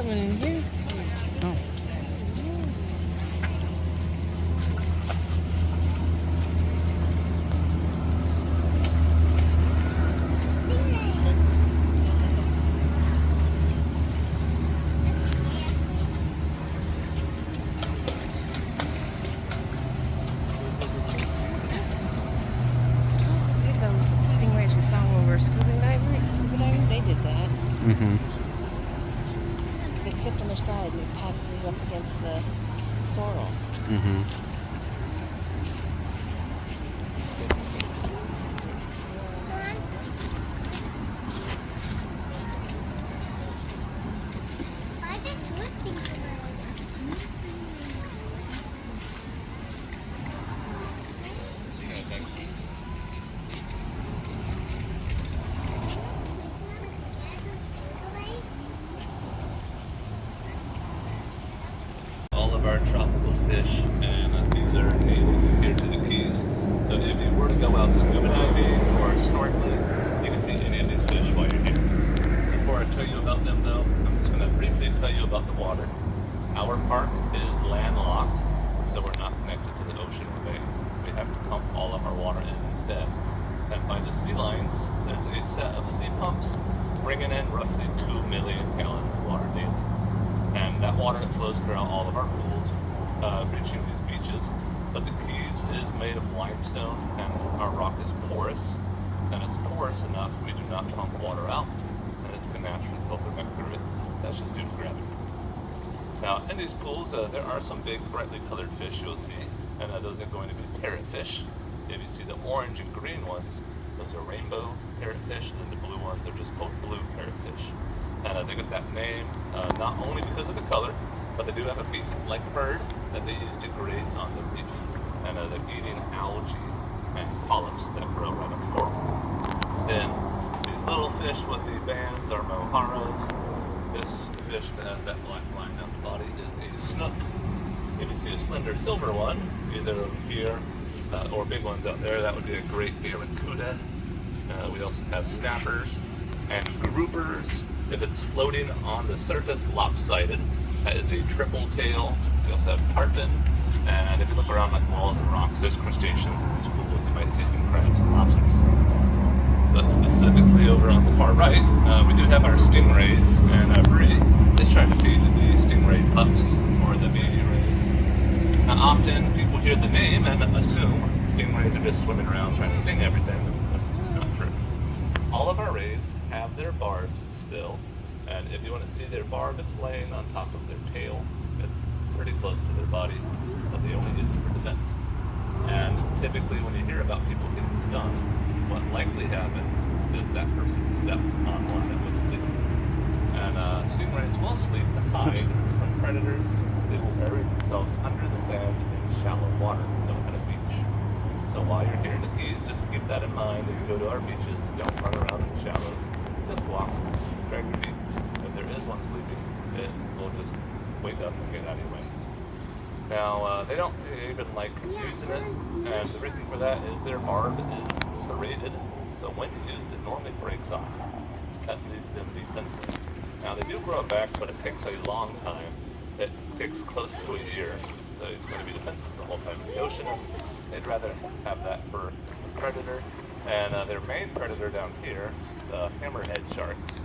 coming in here. Oh. Those stingrays we saw when we were scuba diving, they did that. Mm-hmm. They flipped on their side and they paddled up against the coral. Mm-hmm. All of our tropical fish, and these are native here to the Keys. So if you were to go out scuba diving or snorkeling, you can see any of these fish while you're here. Before I tell you about them though, I'm just going to briefly tell you about the water. Our park is landlocked, so we're not connected to the ocean or bay. We have to pump all of our water in instead. And by the sea lines, there's a set of sea pumps bringing in roughly 2 million gallons of water daily. And that water flows throughout all of our pools, reaching these beaches. But the Keys is made of limestone, and our rock is porous. And it's porous enough, we do not pump water out, and it can naturally filter back through it. That's just due to gravity. Now, in these pools, there are some big, brightly colored fish you'll see, and those are going to be parrotfish. If you see the orange and green ones, those are rainbow parrotfish, and the blue ones are just called blue parrotfish. And they get that name not only because of the color, but they do have a beak like a bird that they use to graze on the reef. And they're eating algae and polyps that grow right on the coral. Then these little fish with the bands are moharas. This fish that has that black line down the body is a snook. If you see a slender silver one, either over here or big ones out there, that would be a great barracuda. We also have snappers and groupers. If it's floating on the surface lopsided, that is a triple tail. We also have tarpon, and if you look around like walls and rocks, there's crustaceans in these pools. You might see some crabs and lobsters. But specifically over on the far right, we do have our stingrays, and Bree is trying to feed the stingray pups, or the baby rays. Now often people hear the name and assume stingrays are just swimming around trying to sting everything. That's just not true. All of our rays have their barbs still, and if you want to see their barb, it's laying on top of their tail. It's pretty close to their body, but they only use it for defense. And typically when you hear about people getting stung, what likely happened is that person stepped on one that was sleeping. And stingrays will sleep to hide from predators. They will bury themselves under the sand in shallow water, so at a beach. So while you're here in the Keys, just keep that in mind. If you go to our beaches, don't run around in the shallows. Just walk, drag your feet. If there is one sleeping, it will just wake up and get out of your way. Now, they don't even like using it, and the reason for that is their barb is serrated, so when used, it normally breaks off. That leaves them defenseless. Now, they do grow back, but it takes a long time. It takes close to a year, so he's going to be defenseless the whole time in the ocean. They'd rather have that for a predator. And their main predator down here, the hammerhead sharks,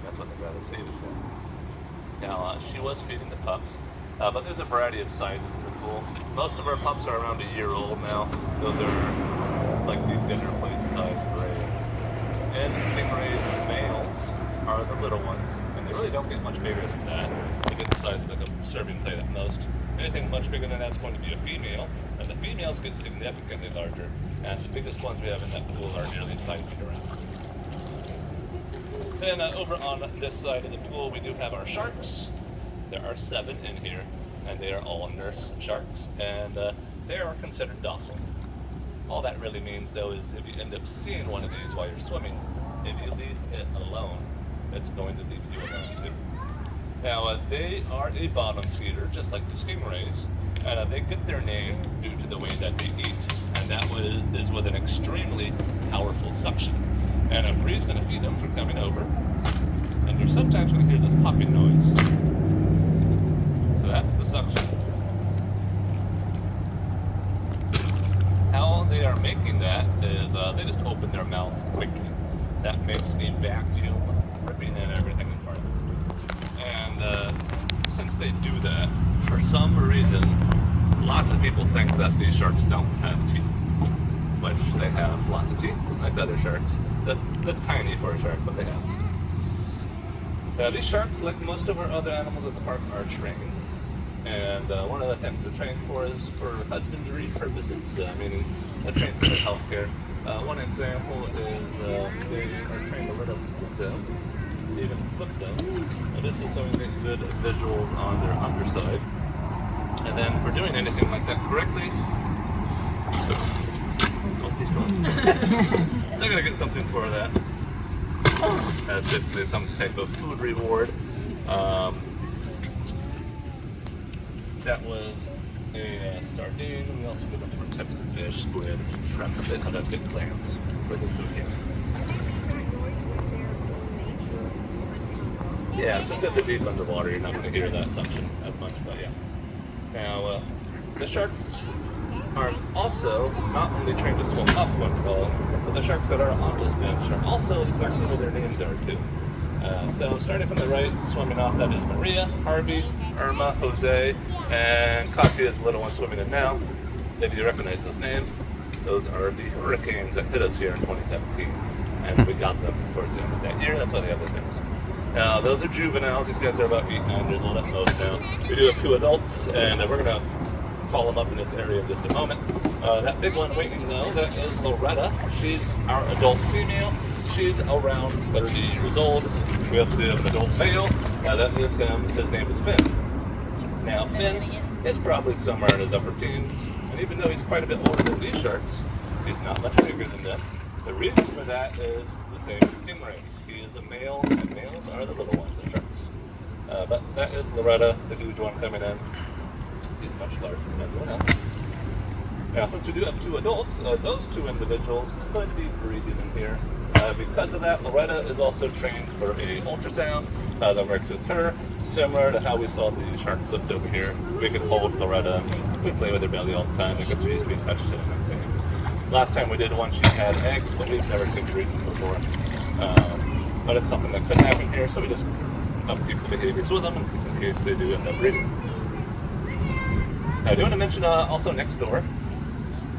that's what they'd rather save it for. Now, she was feeding the pups, but there's a variety of sizes in the pool. Most of our pups are around a year old now. Those are like the dinner plate sized rays. And stingrays, the males, are the little ones, and they really don't get much bigger than that. They get the size of like a serving plate at most. Anything much bigger than that's going to be a female, and the females get significantly larger. And the biggest ones we have in that pool are nearly 5 feet around. Then over on this side of the pool, we do have our sharks. There are 7 in here, and they are all nurse sharks, and they are considered docile. All that really means, though, is if you end up seeing one of these while you're swimming, if you leave it alone, it's going to leave you alone too. Now, they are a bottom feeder, just like the stingrays, and they get their name due to the way that they eat, and that is with an extremely powerful suction. And Bree's going to feed them for coming over, and you're sometimes going to hear this popping noise. So that's the suction. How they are making that is they just open their mouth quickly. That makes a vacuum, ripping in everything in front of them. And since they do that, for some reason, lots of people think that these sharks don't have teeth, which they have lots of teeth, like other sharks. They're tiny for a shark, but they have. These sharks, like most of our other animals at the park, are trained. And one of the things they're trained for is for husbandry purposes, meaning they're trained for healthcare. One example is they are trained to let us flip them, even flip them. And this is so we get good visuals on their underside. And then for doing anything like that correctly, they're going to get something for that. As typically some type of food reward. That was a sardine. We also give them different types of fish, squid, shrimp. They sometimes get clams for the food here. Yeah, since they're deep underwater, you're not going to hear that suction as much, but yeah. Now, the sharks are also not only trained to swim up when falling, but the sharks that are on this bench are also exactly where their names are too. So starting from the right, swimming off, that is Maria, Harvey, Irma, Jose, and Katya's the little one swimming in now. Maybe you recognize those names. Those are the hurricanes that hit us here in 2017. And we got them towards the end of that year, that's why they have those names. Now, those are juveniles. These guys are about 8, 9 years old at most now. We do have 2 adults, and we're going to call them up in this area in just a moment. That big one waiting though, that is Loretta. She's our adult female. She's around 30 years old. We also do have an adult male. That is him. His name is Finn. Now, Finn is probably somewhere in his upper teens, and even though he's quite a bit older than these sharks, he's not much bigger than them. The reason for that is the same as stingrays. He is a male, and males are the little ones, the sharks. But that is Loretta, the huge one coming in. He's much larger than everyone else. Now, since we do have 2 adults, those 2 individuals could be breeding in here. Because of that, Loretta is also trained for a ultrasound that works with her, similar to how we saw the shark flipped over here. We could hold Loretta, we play with her belly all the time, and get to be touched to and insane. Last time we did one, she had eggs, but we've never seen breeding before. But it's something that could happen here, so we just upkeep the behaviors with them in case they do end up breeding. I do want to mention also next door.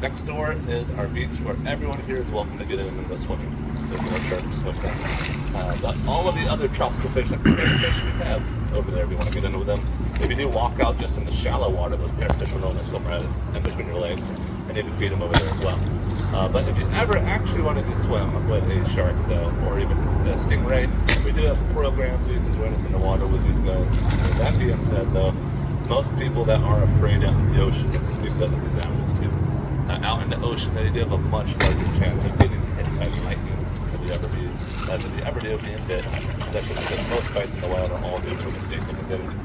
Next door is our beach where everyone here is welcome to get in and go swimming. There's no sharks, no crabs. But all of the other tropical fish, like the parrotfish we have over there, if you want to get in with them. If you do walk out just in the shallow water, those parrotfish will know to swim right in between your legs, and you can feed them over there as well. But if you ever actually wanted to swim with a shark, though, or even a stingray, we do have programs where you can join us in the water with these guys. With that being said, though, most people that are afraid out in the ocean get swept up with these animals too. Out in the ocean, they do have a much larger chance of getting hit by lightning than you ever do being bit. That's because most fights in the wild are all due to mistaken identity.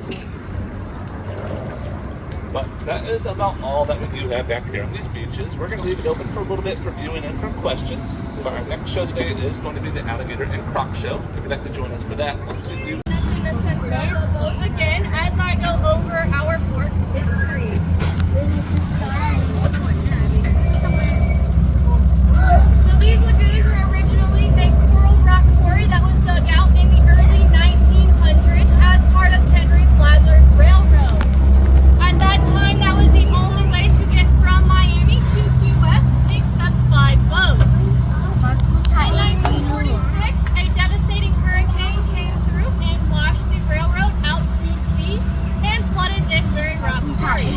But that is about all that we do have back here on these beaches. We're going to leave it open for a little bit for viewing and for questions. But our next show today is going to be the Alligator and Croc Show. If you'd like to join us for that, once you do. Again, as I go over our park's history. So these lagoons were originally a coral rock quarry that was dug out in the early 1900s as part of Henry Flagler's Railroad. At that time, that was the only way to get from Miami to Key West except by boat. In 1946, a devastating hurricane came through and washed the railroad out to sea and flooded this very rock quarry.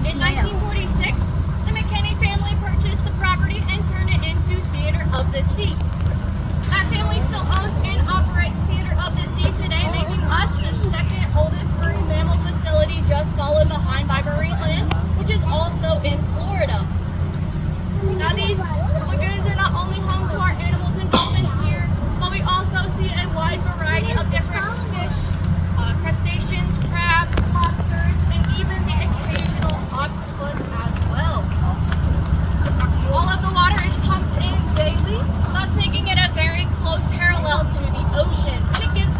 In 1946, the McKinney family purchased the property and turned it into Theater of the Sea. That family still owns and operates Theater of the Sea today, making us the second oldest marine mammal facility, just followed behind by Marineland, which is also in Florida. Now these lagoons are not only home to our animals and dolphins here, but we also see a wide variety of different fish, crustaceans, crabs, lobsters, and even the occasional octopus as well. All of the water is pumped in daily, thus making it a very close parallel to the ocean. It gives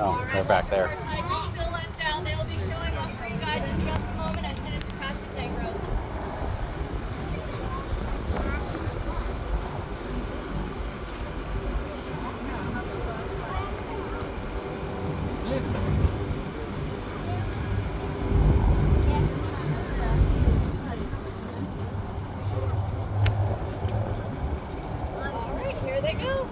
Oh, they're back there. Don't feel left out. They'll be showing up for you guys in just a moment as soon as we pass the tank road. All right, here they go.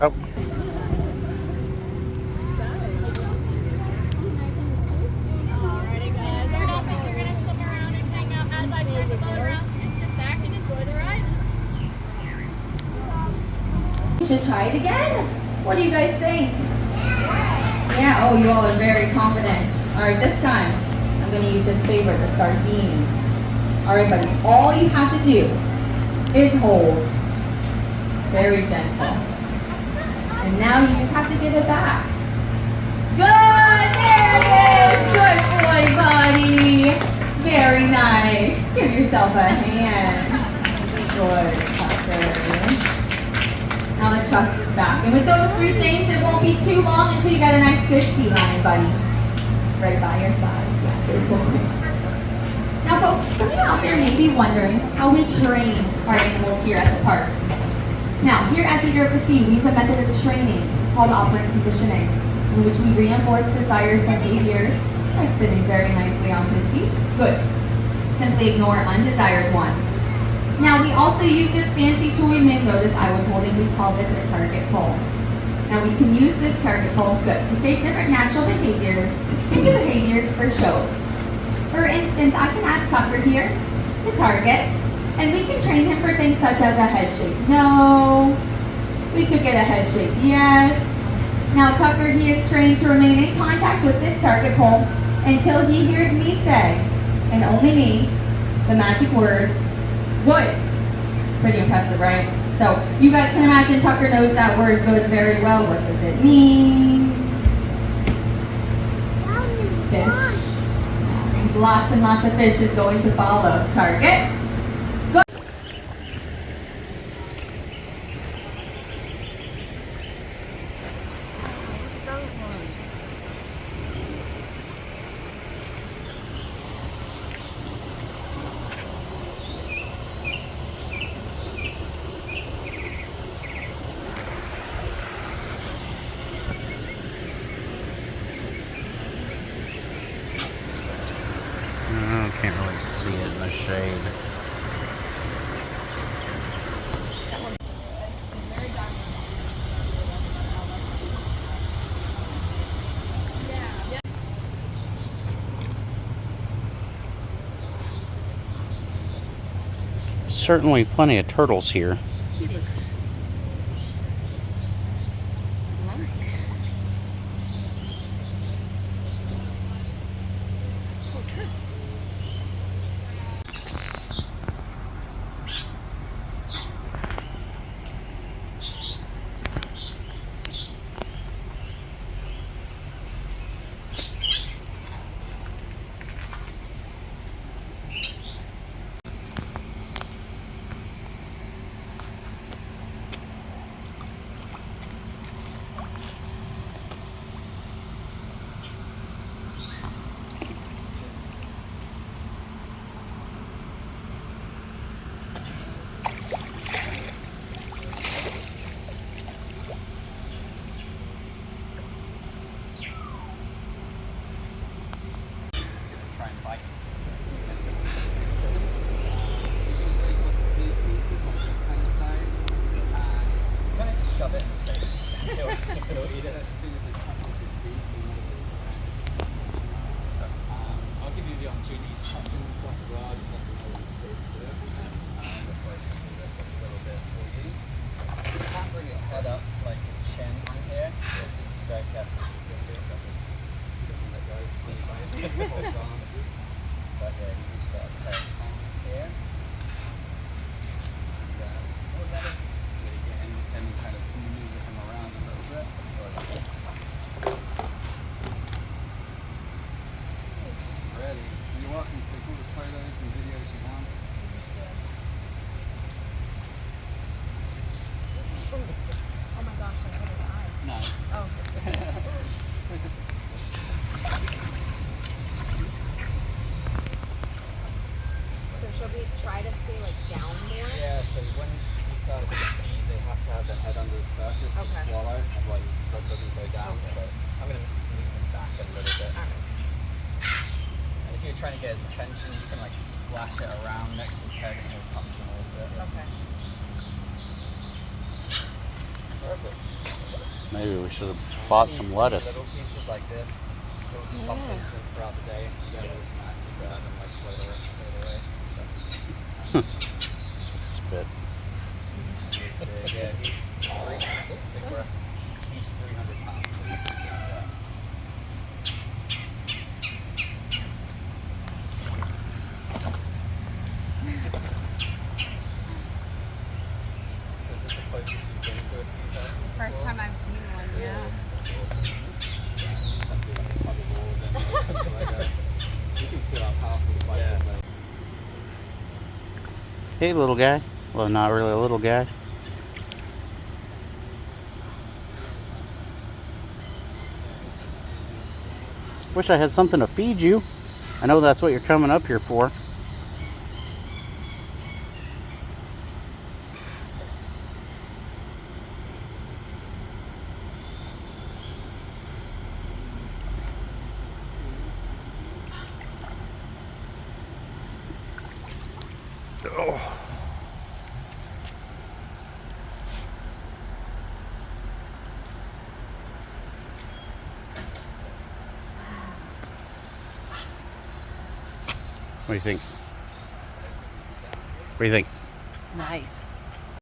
Oh, Alrighty guys, I don't think you're gonna swim around and hang out as I turn the boat around, so just sit back and enjoy the ride. Should try it again? What do you guys think? Yeah, oh, you all are very confident. All right, this time, I'm gonna use his favorite, the sardine. All right, buddy, all you have to do is hold. Very gentle. And now you just have to give it back. Good, there it is. Good boy, buddy. Very nice. Give yourself a hand. Good, Tucker. Now the trust is back. And with those three things, it won't be too long until you get a nice good sea lion, buddy. Right by your side. Yeah, good boy. Now folks, some of you out there may be wondering how we train our animals here at the park. Now, here at Theater of the Sea, we use a method of training called operant conditioning, in which we reinforce desired behaviors, like sitting very nicely on his seat. Good. Simply ignore undesired ones. Now, we also use this fancy tool you may notice I was holding. We call this a target pull. Now, we can use this target pull, good, to shape different natural behaviors into behaviors for shows. For instance, I can ask Tucker here to target, and we can train him for things such as a head shake. No. We could get a head shake. Yes. Now, Tucker, he is trained to remain in contact with this target pull until he hears me say, and only me, the magic word, good. Pretty impressive, right? So, you guys can imagine Tucker knows that word good very well. What does it mean? Fish. Means lots and lots of fish is going to follow. Target. Good. can't really see it in the shade. Certainly plenty of turtles here. He looks lumpy. Oh, turtle. Shove it in his face. He'll eat it as soon as it touches his beak. I'll give you the opportunity to touch him and stuff as well. Just let me know it's safe to do it. Before I do this a little bit for you. You can't bring his head up like his chin on here. Just be very careful with your fingers. He doesn't let go really by his holds on. But yeah, you use that as a pair of tongs here. And more legs. Any kind of maneuver him around a little bit. Oh my gosh, I hit his eye. No. Oh. So should we try to stay like down more? Yeah, so when seats are at the feet, they have to have their head under the surface to Okay. swallow, otherwise the slug doesn't go down. Okay. So I'm going to move them back a little bit. Alright. And if you're trying to get his attention, you can like splash it around next to his head and he'll come towards it. Okay. Perfect. Maybe we should have bought some lettuce. Little pieces like this, so we can bump into them throughout the day. You get little snacks to grab and like float away. Spit. Yeah, he's big breath. He's 300 pounds. So you can do that. So is this the closest you've been to a sea lion? First time I've seen one, yeah. Something like a tug of war, then like you can feel how powerful the bite is. Like. Hey, little guy. Well, not really a little guy. Wish I had something to feed you. I know that's what you're coming up here for. Oh. What do you think? What do you think? Nice.